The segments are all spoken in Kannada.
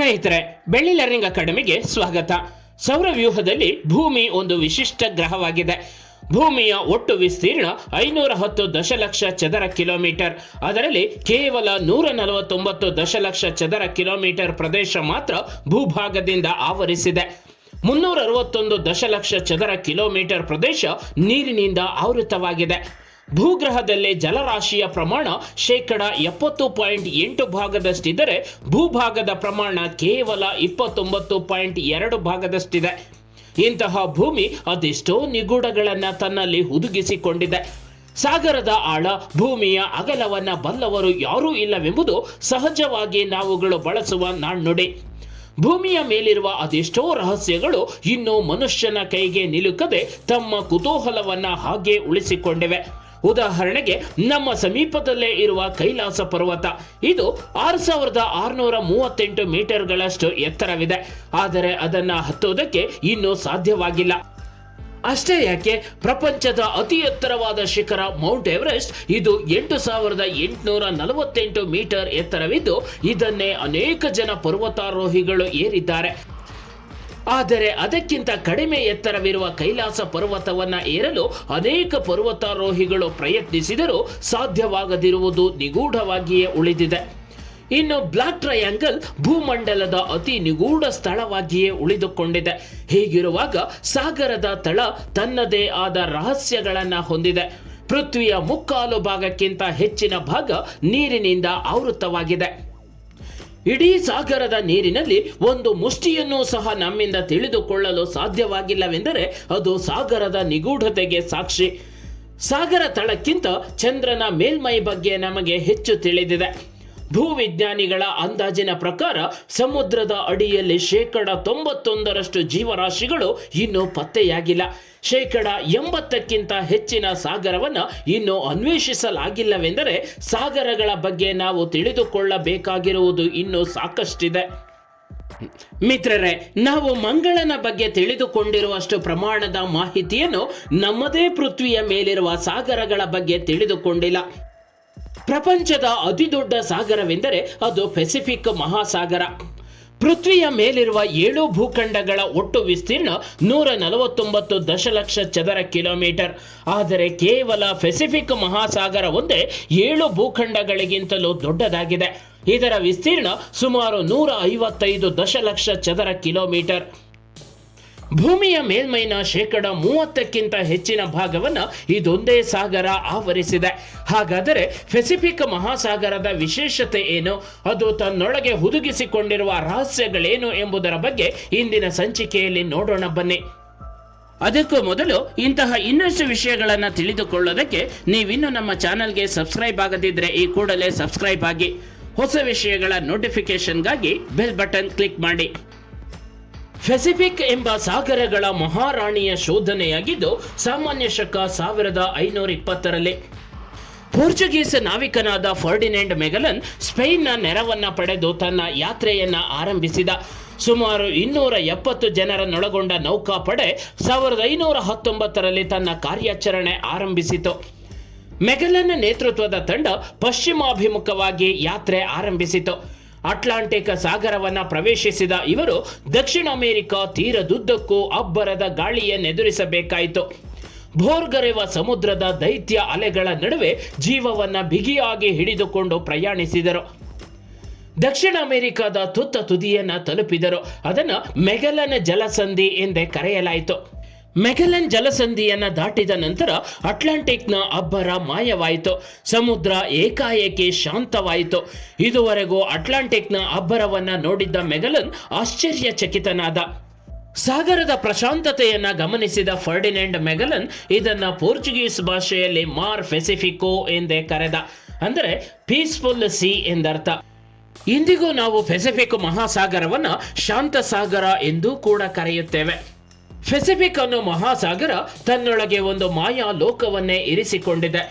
ಸ್ನೇಹಿತರೆ, ಬೆಳ್ಳಿ ಲರ್ನಿಂಗ್ ಅಕಾಡೆಮಿಗೆ ಸ್ವಾಗತ. ಸೌರವ್ಯೂಹದಲ್ಲಿ ಭೂಮಿ ಒಂದು ವಿಶಿಷ್ಟ ಗ್ರಹವಾಗಿದೆ. ಭೂಮಿಯ ಒಟ್ಟು ವಿಸ್ತೀರ್ಣ 510 ದಶಲಕ್ಷ ಚದರ ಕಿಲೋಮೀಟರ್. ಅದರಲ್ಲಿ ಕೇವಲ 149 ದಶಲಕ್ಷ ಚದರ ಕಿಲೋಮೀಟರ್ ಪ್ರದೇಶ ಮಾತ್ರ ಭೂಭಾಗದಿಂದ ಆವರಿಸಿದೆ. 361 ದಶಲಕ್ಷ ಚದರ ಕಿಲೋಮೀಟರ್ ಪ್ರದೇಶ ನೀರಿನಿಂದ ಆವೃತವಾಗಿದೆ. ಭೂಗ್ರಹದಲ್ಲಿ ಜಲರಾಶಿಯ ಪ್ರಮಾಣ 70.8 ಭಾಗದಷ್ಟಿದ್ದರೆ ಭೂಭಾಗದ ಪ್ರಮಾಣ ಕೇವಲ 29.2 ಭಾಗದಷ್ಟಿದೆ. ಇಂತಹ ಭೂಮಿ ಅದೆಷ್ಟೋ ನಿಗೂಢಗಳನ್ನು ತನ್ನಲ್ಲಿ ಹುದುಗಿಸಿಕೊಂಡಿದೆ. ಸಾಗರದ ಆಳ, ಭೂಮಿಯ ಅಗಲವನ್ನ ಬಲ್ಲವರು ಯಾರೂ ಇಲ್ಲವೆಂಬುದು ಸಹಜವಾಗಿ ನಾವುಗಳು ಬಳಸುವ ನಾಣ್ಣುಡಿ. ಭೂಮಿಯ ಮೇಲಿರುವ ಅದೆಷ್ಟೋ ರಹಸ್ಯಗಳು ಇನ್ನೂ ಮನುಷ್ಯನ ಕೈಗೆ ನಿಲುಕದೆ ತಮ್ಮ ಕುತೂಹಲವನ್ನ ಹಾಗೆ ಉಳಿಸಿಕೊಂಡಿವೆ. ಉದಾಹರಣೆಗೆ, ನಮ್ಮ ಸಮೀಪದಲ್ಲೇ ಇರುವ ಕೈಲಾಸ ಪರ್ವತ. ಇದು 6638 ಮೀಟರ್ಗಳಷ್ಟು ಎತ್ತರವಿದೆ. ಆದರೆ ಅದನ್ನು ಹತ್ತುವುದಕ್ಕೆ ಇನ್ನೂ ಸಾಧ್ಯವಾಗಿಲ್ಲ. ಅಷ್ಟೇ ಯಾಕೆ, ಪ್ರಪಂಚದ ಅತಿ ಎತ್ತರವಾದ ಶಿಖರ ಮೌಂಟ್ ಎವರೆಸ್ಟ್, ಇದು 8848 ಮೀಟರ್ ಎತ್ತರವಿದ್ದು ಇದನ್ನೇ ಅನೇಕ ಜನ ಪರ್ವತಾರೋಹಿಗಳು ಏರಿದ್ದಾರೆ. ಆದರೆ ಅದಕ್ಕಿಂತ ಕಡಿಮೆ ಎತ್ತರವಿರುವ ಕೈಲಾಸ ಪರ್ವತವನ್ನ ಏರಲು ಅನೇಕ ಪರ್ವತಾರೋಹಿಗಳು ಪ್ರಯತ್ನಿಸಿದರೂ ಸಾಧ್ಯವಾಗದಿರುವುದು ನಿಗೂಢವಾಗಿಯೇ ಉಳಿದಿದೆ. ಇನ್ನು ಬ್ಲಾಕ್ ಟ್ರಯಾಂಗಲ್ ಭೂಮಂಡಲದ ಅತಿ ನಿಗೂಢ ಸ್ಥಳವಾಗಿಯೇ ಉಳಿದುಕೊಂಡಿದೆ. ಹೀಗಿರುವಾಗ ಸಾಗರದ ತಳ ತನ್ನದೇ ಆದ ರಹಸ್ಯಗಳನ್ನ ಹೊಂದಿದೆ. ಪೃಥ್ವಿಯ ಮುಕ್ಕಾಲು ಭಾಗಕ್ಕಿಂತ ಹೆಚ್ಚಿನ ಭಾಗ ನೀರಿನಿಂದ ಆವೃತವಾಗಿದೆ. ಇಡೀ ಸಾಗರದ ನೀರಿನಲ್ಲಿ ಒಂದು ಮುಷ್ಟಿಯನ್ನೂ ಸಹ ನಮ್ಮಿಂದ ತಿಳಿದುಕೊಳ್ಳಲು ಸಾಧ್ಯವಾಗಿಲ್ಲವೆಂದರೆ ಅದು ಸಾಗರದ ನಿಗೂಢತೆಗೆ ಸಾಕ್ಷಿ. ಸಾಗರ ತಳಕ್ಕಿಂತ ಚಂದ್ರನ ಮೇಲ್ಮೈ ಬಗ್ಗೆ ನಮಗೆ ಹೆಚ್ಚು ತಿಳಿದಿದೆ. ಭೂವಿಜ್ಞಾನಿಗಳ ಅಂದಾಜಿನ ಪ್ರಕಾರ ಸಮುದ್ರದ ಅಡಿಯಲ್ಲಿ 91% ಜೀವರಾಶಿಗಳು ಇನ್ನೂ ಪತ್ತೆಯಾಗಿಲ್ಲ. 80ಕ್ಕಿಂತ ಹೆಚ್ಚಿನ ಸಾಗರವನ್ನ ಇನ್ನೂ ಅನ್ವೇಷಿಸಲಾಗಿಲ್ಲವೆಂದರೆ ಸಾಗರಗಳ ಬಗ್ಗೆ ನಾವು ತಿಳಿದುಕೊಳ್ಳಬೇಕಾಗಿರುವುದು ಇನ್ನೂ ಸಾಕಷ್ಟಿದೆ. ಮಿತ್ರರೇ, ನಾವು ಮಂಗಳನ ಬಗ್ಗೆ ತಿಳಿದುಕೊಂಡಿರುವಷ್ಟು ಪ್ರಮಾಣದ ಮಾಹಿತಿಯನ್ನು ನಮ್ಮದೇ ಪೃಥ್ವಿಯ ಮೇಲಿರುವ ಸಾಗರಗಳ ಬಗ್ಗೆ ತಿಳಿದುಕೊಂಡಿಲ್ಲ. ಪ್ರಪಂಚದ ಅತಿದೊಡ್ಡ ಸಾಗರವೆಂದರೆ ಅದು ಪೆಸಿಫಿಕ್ ಮಹಾಸಾಗರ. ಪೃಥ್ವಿಯ ಮೇಲಿರುವ 7 ಭೂಖಂಡಗಳ ಒಟ್ಟು ವಿಸ್ತೀರ್ಣ 149 ದಶಲಕ್ಷ ಚದರ ಕಿಲೋಮೀಟರ್. ಆದರೆ ಕೇವಲ ಪೆಸಿಫಿಕ್ ಮಹಾಸಾಗರ ಒಂದೇ 7 ಭೂಖಂಡಗಳಿಗಿಂತಲೂ ದೊಡ್ಡದಾಗಿದೆ. ಇದರ ವಿಸ್ತೀರ್ಣ ಸುಮಾರು 155 ದಶಲಕ್ಷ ಚದರ ಕಿಲೋಮೀಟರ್. ಭೂಮಿಯ ಮೇಲ್ಮೈನ 30%ಕ್ಕಿಂತ ಹೆಚ್ಚಿನ ಭಾಗವನ್ನ ಇದೊಂದೇ ಸಾಗರ ಆವರಿಸಿದೆ. ಹಾಗಾದರೆ ಪೆಸಿಫಿಕ್ ಮಹಾಸಾಗರದ ವಿಶೇಷತೆ ಏನು, ಅದು ತನ್ನೊಳಗೆ ಹುದುಗಿಸಿಕೊಂಡಿರುವ ರಹಸ್ಯಗಳೇನು ಎಂಬುದರ ಬಗ್ಗೆ ಇಂದಿನ ಸಂಚಿಕೆಯಲ್ಲಿ ನೋಡೋಣ ಬನ್ನಿ. ಅದಕ್ಕೂ ಮೊದಲು ಇಂತಹ ಇನ್ನಷ್ಟು ವಿಷಯಗಳನ್ನು ತಿಳಿದುಕೊಳ್ಳೋದಕ್ಕೆ ನೀವಿನ್ನು ನಮ್ಮ ಚಾನಲ್ಗೆ ಸಬ್ಸ್ಕ್ರೈಬ್ ಆಗದಿದ್ದರೆ ಈ ಕೂಡಲೇ ಸಬ್ಸ್ಕ್ರೈಬ್ ಆಗಿ. ಹೊಸ ವಿಷಯಗಳ ನೋಟಿಫಿಕೇಶನ್ಗಾಗಿ ಬೆಲ್ ಬಟನ್ ಕ್ಲಿಕ್ ಮಾಡಿ. ಪೆಸಿಫಿಕ್ ಎಂಬ ಸಾಗರಗಳ ಮಹಾರಾಣಿಯ ಶೋಧನೆಯಾಗಿದ್ದು ಸಾಮಾನ್ಯ ಶಕ 1520ರಲ್ಲಿ ಪೋರ್ಚುಗೀಸ್ ನಾವಿಕನಾದ ಫರ್ಡಿನೆಂಡ್ ಮೆಗಲನ್ ಸ್ಪೇನ್ನ ನೆರವನ್ನ ಪಡೆದು ತನ್ನ ಯಾತ್ರೆಯನ್ನ ಆರಂಭಿಸಿದ. ಸುಮಾರು 270 ಜನರನ್ನೊಳಗೊಂಡ ನೌಕಾಪಡೆ 1519ರಲ್ಲಿ ತನ್ನ ಕಾರ್ಯಾಚರಣೆ ಆರಂಭಿಸಿತು. ಮೆಗಲನ್ ನೇತೃತ್ವದ ತಂಡ ಪಶ್ಚಿಮಾಭಿಮುಖವಾಗಿ ಯಾತ್ರೆ ಆರಂಭಿಸಿತು. ಅಟ್ಲಾಂಟಿಕ್ ಸಾಗರವನ್ನ ಪ್ರವೇಶಿಸಿದ ಇವರು ದಕ್ಷಿಣ ಅಮೆರಿಕ ತೀರದುದ್ದಕ್ಕೂ ಅಬ್ಬರದ ಗಾಳಿಯನ್ನೆದುರಿಸಬೇಕಾಯಿತು. ಭೋರ್ಗರೆವ ಸಮುದ್ರದ ದೈತ್ಯ ಅಲೆಗಳ ನಡುವೆ ಜೀವವನ್ನ ಬಿಗಿಯಾಗಿ ಹಿಡಿದುಕೊಂಡು ಪ್ರಯಾಣಿಸಿದರು. ದಕ್ಷಿಣ ಅಮೆರಿಕದ ತುತ್ತ ತುದಿಯನ್ನ ತಲುಪಿದರು. ಅದನ್ನು ಮೆಗಲನ್ ಜಲಸಂಧಿ ಎಂದೇ ಕರೆಯಲಾಯಿತು. ಮೆಗಲನ್ ಜಲಸಂಧಿಯನ್ನ ದಾಟಿದ ನಂತರ ಅಟ್ಲಾಂಟಿಕ್ನ ಅಬ್ಬರ ಮಾಯವಾಯಿತು. ಸಮುದ್ರ ಏಕಾಏಕಿ ಶಾಂತವಾಯಿತು. ಇದುವರೆಗೂ ಅಟ್ಲಾಂಟಿಕ್ನ ಅಬ್ಬರವನ್ನ ನೋಡಿದ್ದ ಮೆಗಲನ್ ಆಶ್ಚರ್ಯಚಕಿತನಾದ. ಸಾಗರದ ಪ್ರಶಾಂತತೆಯನ್ನ ಗಮನಿಸಿದ ಫರ್ಡಿನೆಂಡ್ ಮೆಗಲನ್ ಇದನ್ನ ಪೋರ್ಚುಗೀಸ್ ಭಾಷೆಯಲ್ಲಿ ಮಾರ್ ಪೆಸಿಫಿಕೋ ಎಂದೇ ಕರೆದ. ಅಂದರೆ ಪೀಸ್ಫುಲ್ ಸಿ ಎಂದರ್ಥ. ಇಂದಿಗೂ ನಾವು ಪೆಸಿಫಿಕ್ ಮಹಾಸಾಗರವನ್ನ ಶಾಂತ ಸಾಗರ ಎಂದೂ ಕೂಡ ಕರೆಯುತ್ತೇವೆ. ಪೆಸಿಫಿಕ್ ಅನ್ನೋ ಮಹಾಸಾಗರ ತನ್ನೊಳಗೆ ಒಂದು ಮಾಯಾ ಲೋಕವನ್ನೇ ಇರಿಸಿಕೊಂಡಿದೆ.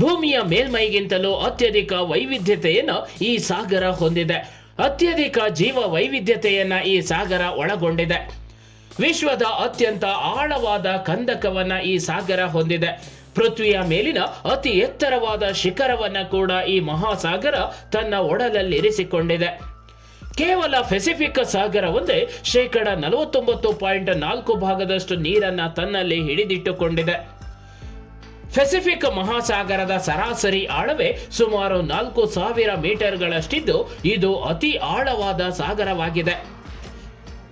ಭೂಮಿಯ ಮೇಲ್ಮೈಗಿಂತಲೂ ಅತ್ಯಧಿಕ ವೈವಿಧ್ಯತೆಯನ್ನು ಈ ಸಾಗರ ಹೊಂದಿದೆ. ಅತ್ಯಧಿಕ ಜೀವ ವೈವಿಧ್ಯತೆಯನ್ನ ಈ ಸಾಗರ ಒಳಗೊಂಡಿದೆ. ವಿಶ್ವದ ಅತ್ಯಂತ ಆಳವಾದ ಕಂದಕವನ್ನ ಈ ಸಾಗರ ಹೊಂದಿದೆ. ಪೃಥ್ವಿಯ ಮೇಲಿನ ಅತಿ ಎತ್ತರವಾದ ಶಿಖರವನ್ನ ಕೂಡ ಈ ಮಹಾಸಾಗರ ತನ್ನ ಒಡಲಲ್ಲಿರಿಸಿಕೊಂಡಿದೆ. ಕೇವಲ ಪೆಸಿಫಿಕ್ ಸಾಗರ ಒಂದೇ 49.4% ನೀರನ್ನ ತನ್ನಲ್ಲಿ ಹಿಡಿದಿಟ್ಟುಕೊಂಡಿದೆ. ಪೆಸಿಫಿಕ್ ಮಹಾಸಾಗರದ ಸರಾಸರಿ ಆಳವೇ ಸುಮಾರು 4000 ಮೀಟರ್ಗಳಷ್ಟಿದ್ದು ಇದು ಅತಿ ಆಳವಾದ ಸಾಗರವಾಗಿದೆ.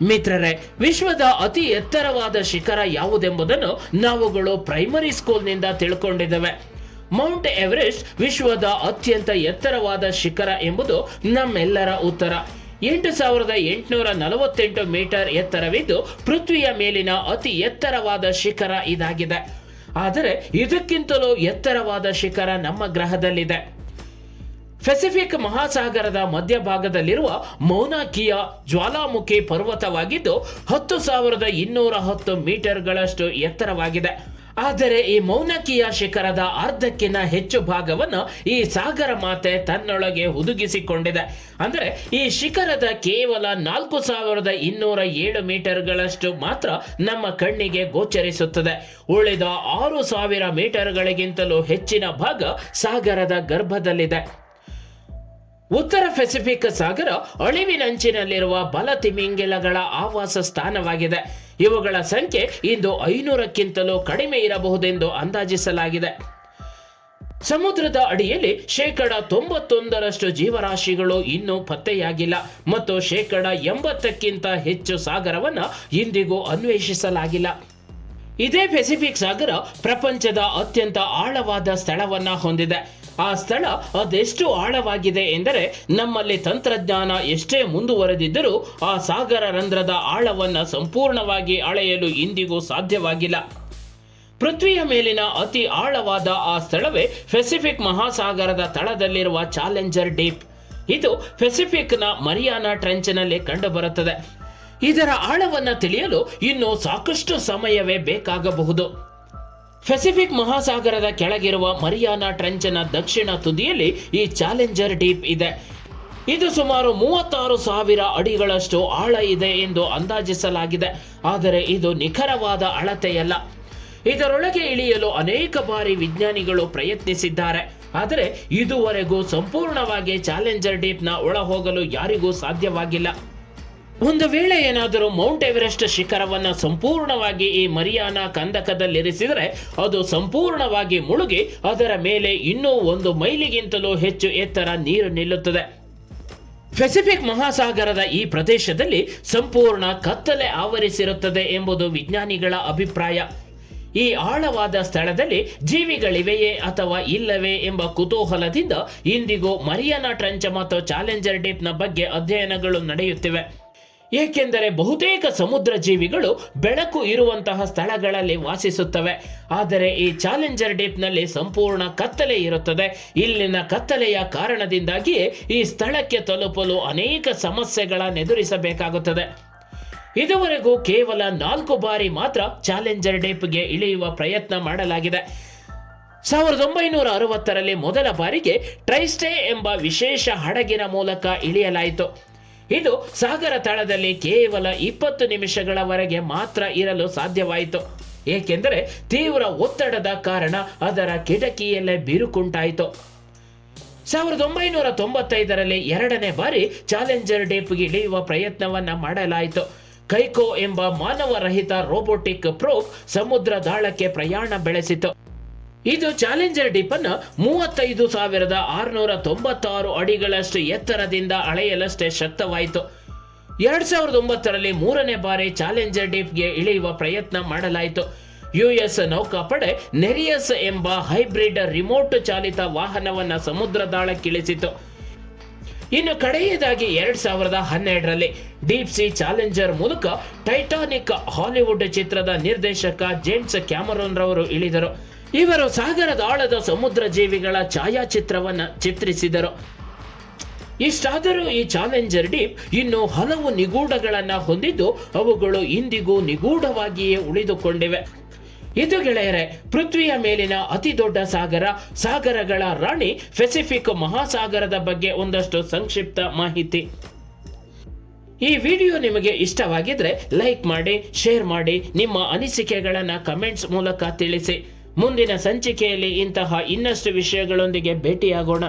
ಮಿತ್ರರೇ, ವಿಶ್ವದ ಅತಿ ಎತ್ತರವಾದ ಶಿಖರ ಯಾವುದೆಂಬುದನ್ನು ನಾವುಗಳು ಪ್ರೈಮರಿ ಸ್ಕೂಲ್ನಿಂದ ತಿಳ್ಕೊಂಡಿದ್ದೇವೆ. ಮೌಂಟ್ ಎವರೆಸ್ಟ್ ವಿಶ್ವದ ಅತ್ಯಂತ ಎತ್ತರವಾದ ಶಿಖರ ಎಂಬುದು ನಮ್ಮೆಲ್ಲರ ಉತ್ತರ. 8848 ಮೀಟರ್ ಎತ್ತರವಿದ್ದು ಪೃಥ್ವಿಯ ಮೇಲಿನ ಅತಿ ಎತ್ತರವಾದ ಶಿಖರ ಇದಾಗಿದೆ. ಆದರೆ ಇದಕ್ಕಿಂತಲೂ ಎತ್ತರವಾದ ಶಿಖರ ನಮ್ಮ ಗ್ರಹದಲ್ಲಿದೆ. ಪೆಸಿಫಿಕ್ ಮಹಾಸಾಗರದ ಮಧ್ಯಭಾಗದಲ್ಲಿರುವ ಮೌನಾ ಕಿಯಾ ಜ್ವಾಲಾಮುಖಿ ಪರ್ವತವಾಗಿದ್ದು 10,210 ಮೀಟರ್ಗಳಷ್ಟು ಎತ್ತರವಾಗಿದೆ. ಆದರೆ ಈ ಮೌನಾ ಕಿಯಾ ಶಿಖರದ ಅರ್ಧಕ್ಕಿಂತ ಹೆಚ್ಚು ಭಾಗವನ್ನು ಈ ಸಾಗರ ಮಾತೆ ತನ್ನೊಳಗೆ ಹುದುಗಿಸಿಕೊಂಡಿದೆ. ಅಂದರೆ ಈ ಶಿಖರದ ಕೇವಲ 4,207 ಮೀಟರ್ಗಳಷ್ಟು ಮಾತ್ರ ನಮ್ಮ ಕಣ್ಣಿಗೆ ಗೋಚರಿಸುತ್ತದೆ. ಉಳಿದ 6,000 ಮೀಟರ್ಗಳಿಗಿಂತಲೂ ಹೆಚ್ಚಿನ ಭಾಗ ಸಾಗರದ ಗರ್ಭದಲ್ಲಿದೆ. ಉತ್ತರ ಪೆಸಿಫಿಕ್ ಸಾಗರ ಅಳಿವಿನಂಚಿನಲ್ಲಿರುವ ಬಲ ತಿಮಿಂಗಿಲಗಳ ಆವಾಸ ಸ್ಥಾನವಾಗಿದೆ. ಇವುಗಳ ಸಂಖ್ಯೆ ಇಂದು 500ಕ್ಕಿಂತಲೂ ಕಡಿಮೆ ಇರಬಹುದೆಂದು ಅಂದಾಜಿಸಲಾಗಿದೆ. ಸಮುದ್ರದ ಅಡಿಯಲ್ಲಿ 91% ಜೀವರಾಶಿಗಳು ಇನ್ನೂ ಪತ್ತೆಯಾಗಿಲ್ಲ ಮತ್ತು 80%ಕ್ಕಿಂತ ಹೆಚ್ಚು ಸಾಗರವನ್ನು ಇಂದಿಗೂ ಅನ್ವೇಷಿಸಲಾಗಿಲ್ಲ. ಇದೇ ಪೆಸಿಫಿಕ್ ಸಾಗರ ಪ್ರಪಂಚದ ಅತ್ಯಂತ ಆಳವಾದ ಸ್ಥಳವನ್ನ ಹೊಂದಿದೆ. ಆ ಸ್ಥಳ ಅದೆಷ್ಟು ಆಳವಾಗಿದೆ ಎಂದರೆ ನಮ್ಮಲ್ಲಿ ತಂತ್ರಜ್ಞಾನ ಎಷ್ಟೇ ಮುಂದುವರೆದಿದ್ದರೂ ಆ ಸಾಗರ ರಂಧ್ರದ ಆಳವನ್ನು ಸಂಪೂರ್ಣವಾಗಿ ಅಳೆಯಲು ಇಂದಿಗೂ ಸಾಧ್ಯವಾಗಿಲ್ಲ. ಪೃಥ್ವಿಯ ಮೇಲಿನ ಅತಿ ಆಳವಾದ ಆ ಸ್ಥಳವೇ ಪೆಸಿಫಿಕ್ ಮಹಾಸಾಗರದ ತಳದಲ್ಲಿರುವ ಚಾಲೆಂಜರ್ ಡೀಪ್. ಇದು ಪೆಸಿಫಿಕ್ನ ಮರಿಯಾನಾ ಟ್ರೆಂಚ್ನಲ್ಲಿ ಕಂಡುಬರುತ್ತದೆ. ಇದರ ಆಳವನ್ನು ತಿಳಿಯಲು ಇನ್ನೂ ಸಾಕಷ್ಟು ಸಮಯವೇ ಬೇಕಾಗಬಹುದು. ಪೆಸಿಫಿಕ್ ಮಹಾಸಾಗರದ ಕೆಳಗಿರುವ ಮರಿಯಾನಾ ಟ್ರೆಂಚ್ನ ದಕ್ಷಿಣ ತುದಿಯಲ್ಲಿ ಈ ಚಾಲೆಂಜರ್ ಡೀಪ್ ಇದೆ. ಇದು ಸುಮಾರು 36,000 ಅಡಿಗಳಷ್ಟು ಆಳ ಇದೆ ಎಂದು ಅಂದಾಜಿಸಲಾಗಿದೆ. ಆದರೆ ಇದು ನಿಖರವಾದ ಅಳತೆಯಲ್ಲ. ಇದರೊಳಗೆ ಇಳಿಯಲು ಅನೇಕ ಬಾರಿ ವಿಜ್ಞಾನಿಗಳು ಪ್ರಯತ್ನಿಸಿದ್ದಾರೆ. ಆದರೆ ಇದುವರೆಗೂ ಸಂಪೂರ್ಣವಾಗಿ ಚಾಲೆಂಜರ್ ಡೀಪ್ನ ಒಳ ಹೋಗಲು ಯಾರಿಗೂ ಸಾಧ್ಯವಾಗಿಲ್ಲ. ಒಂದು ವೇಳೆ ಏನಾದರೂ ಮೌಂಟ್ ಎವರೆಸ್ಟ್ ಶಿಖರವನ್ನು ಸಂಪೂರ್ಣವಾಗಿ ಈ ಮರಿಯಾನಾ ಕಂದಕದಲ್ಲಿರಿಸಿದರೆ ಅದು ಸಂಪೂರ್ಣವಾಗಿ ಮುಳುಗಿ ಅದರ ಮೇಲೆ ಇನ್ನೂ 1 ಮೈಲಿಗಿಂತಲೂ ಹೆಚ್ಚು ಎತ್ತರ ನೀರು ನಿಲ್ಲುತ್ತದೆ. ಪೆಸಿಫಿಕ್ ಮಹಾಸಾಗರದ ಈ ಪ್ರದೇಶದಲ್ಲಿ ಸಂಪೂರ್ಣ ಕತ್ತಲೆ ಆವರಿಸಿರುತ್ತದೆ ಎಂಬುದು ವಿಜ್ಞಾನಿಗಳ ಅಭಿಪ್ರಾಯ. ಈ ಆಳವಾದ ಸ್ಥಳದಲ್ಲಿ ಜೀವಿಗಳಿವೆಯೇ ಅಥವಾ ಇಲ್ಲವೇ ಎಂಬ ಕುತೂಹಲದಿಂದ ಇಂದಿಗೂ ಮರಿಯಾನಾ ಟ್ರೆಂಚ್ ಮತ್ತು ಚಾಲೆಂಜರ್ ಡೀಪ್ನ ಬಗ್ಗೆ ಅಧ್ಯಯನಗಳು ನಡೆಯುತ್ತಿವೆ. ಏಕೆಂದರೆ ಬಹುತೇಕ ಸಮುದ್ರ ಜೀವಿಗಳು ಬೆಳಕು ಇರುವಂತಹ ಸ್ಥಳಗಳಲ್ಲಿ ವಾಸಿಸುತ್ತವೆ. ಆದರೆ ಈ ಚಾಲೆಂಜರ್ ಡೀಪ್ನಲ್ಲಿ ಸಂಪೂರ್ಣ ಕತ್ತಲೆ ಇರುತ್ತದೆ. ಇಲ್ಲಿನ ಕತ್ತಲೆಯ ಕಾರಣದಿಂದಾಗಿಯೇ ಈ ಸ್ಥಳಕ್ಕೆ ತಲುಪಲು ಅನೇಕ ಸಮಸ್ಯೆಗಳನ್ನು ಎದುರಿಸಬೇಕಾಗುತ್ತದೆ. ಇದುವರೆಗೂ ಕೇವಲ 4 ಬಾರಿ ಮಾತ್ರ ಚಾಲೆಂಜರ್ ಡೀಪ್ಗೆ ಇಳಿಯುವ ಪ್ರಯತ್ನ ಮಾಡಲಾಗಿದೆ. 1960ರಲ್ಲಿ ಮೊದಲ ಬಾರಿಗೆ ಟ್ರೈಸ್ಟೇ ಎಂಬ ವಿಶೇಷ ಹಡಗಿನ ಮೂಲಕ ಇಳಿಯಲಾಯಿತು. ಇದು ಸಾಗರ ತಳದಲ್ಲಿ ಕೇವಲ 20 ನಿಮಿಷಗಳವರೆಗೆ ಮಾತ್ರ ಇರಲು ಸಾಧ್ಯವಾಯಿತು. ಏಕೆಂದರೆ ತೀವ್ರ ಒತ್ತಡದ ಕಾರಣ ಅದರ ಕಿಟಕಿಯಲ್ಲೇ ಬಿರುಕುಂಟಾಯಿತು. 1995ರಲ್ಲಿ 2ನೇ ಬಾರಿ ಚಾಲೆಂಜರ್ ಡೀಪ್ಗೆ ಇಳಿಯುವ ಪ್ರಯತ್ನವನ್ನ ಮಾಡಲಾಯಿತು. ಕೈಕೋ ಎಂಬ ಮಾನವರಹಿತ ರೋಬೋಟಿಕ್ ಪ್ರೋಬ್ ಸಮುದ್ರ ದಾಳಕ್ಕೆ ಪ್ರಯಾಣ ಬೆಳೆಸಿತು. ಇದು ಚಾಲೆಂಜರ್ ಡೀಪ್ ಅನ್ನು 35,696 ಅಡಿಗಳಷ್ಟು ಎತ್ತರದಿಂದ ಅಳೆಯಲಷ್ಟೇ ಶಕ್ತವಾಯಿತು. 2009ರಲ್ಲಿ 3ನೇ ಬಾರಿ ಚಾಲೆಂಜರ್ ಡೀಪ್ಗೆ ಇಳಿಯುವ ಪ್ರಯತ್ನ ಮಾಡಲಾಯಿತು. ಯುಎಸ್ ನೌಕಾಪಡೆ ನೆರಿಯಸ್ ಎಂಬ ಹೈಬ್ರಿಡ್ ರಿಮೋಟ್ ಚಾಲಿತ ವಾಹನವನ್ನು ಸಮುದ್ರ ದಾಳಕ್ಕಿಳಿಸಿತು. ಇನ್ನು ಕಡೆಯದಾಗಿ 2012ರಲ್ಲಿ ಡೀಪ್ ಸಿ ಚಾಲೆಂಜರ್ ಮೂಲಕ ಟೈಟಾನಿಕ್ ಹಾಲಿವುಡ್ ಚಿತ್ರದ ನಿರ್ದೇಶಕ ಜೇಮ್ಸ್ ಕ್ಯಾಮರೂನ್ ರವರು ಇಳಿದರು. ಇವರು ಸಾಗರದ ಆಳದ ಸಮುದ್ರ ಜೀವಿಗಳ ಛಾಯಾಚಿತ್ರವನ್ನು ಚಿತ್ರಿಸಿದರು. ಇಷ್ಟಾದರೂ ಈ ಚಾಲೆಂಜರ್ ಡೀಪ್ ಇನ್ನೂ ಹಲವು ನಿಗೂಢಗಳನ್ನು ಹೊಂದಿದ್ದು ಅವುಗಳು ಇಂದಿಗೂ ನಿಗೂಢವಾಗಿಯೇ ಉಳಿದುಕೊಂಡಿವೆ. ಇದು ಗೆಳೆಯರೆ, ಪೃಥ್ವಿಯ ಮೇಲಿನ ಅತಿ ದೊಡ್ಡ ಸಾಗರ, ಸಾಗರಗಳ ರಾಣಿ ಪೆಸಿಫಿಕ್ ಮಹಾಸಾಗರದ ಬಗ್ಗೆ ಒಂದಷ್ಟು ಸಂಕ್ಷಿಪ್ತ ಮಾಹಿತಿ. ಈ ವಿಡಿಯೋ ನಿಮಗೆ ಇಷ್ಟವಾಗಿದ್ರೆ ಲೈಕ್ ಮಾಡಿ, ಶೇರ್ ಮಾಡಿ, ನಿಮ್ಮ ಅನಿಸಿಕೆಗಳನ್ನು ಕಮೆಂಟ್ಸ್ ಮೂಲಕ ತಿಳಿಸಿ. ಮುಂದಿನ ಸಂಚಿಕೆಯಲ್ಲಿ ಇಂತಹ ಇನ್ನಷ್ಟು ವಿಷಯಗಳೊಂದಿಗೆ ಭೇಟಿಯಾಗೋಣ.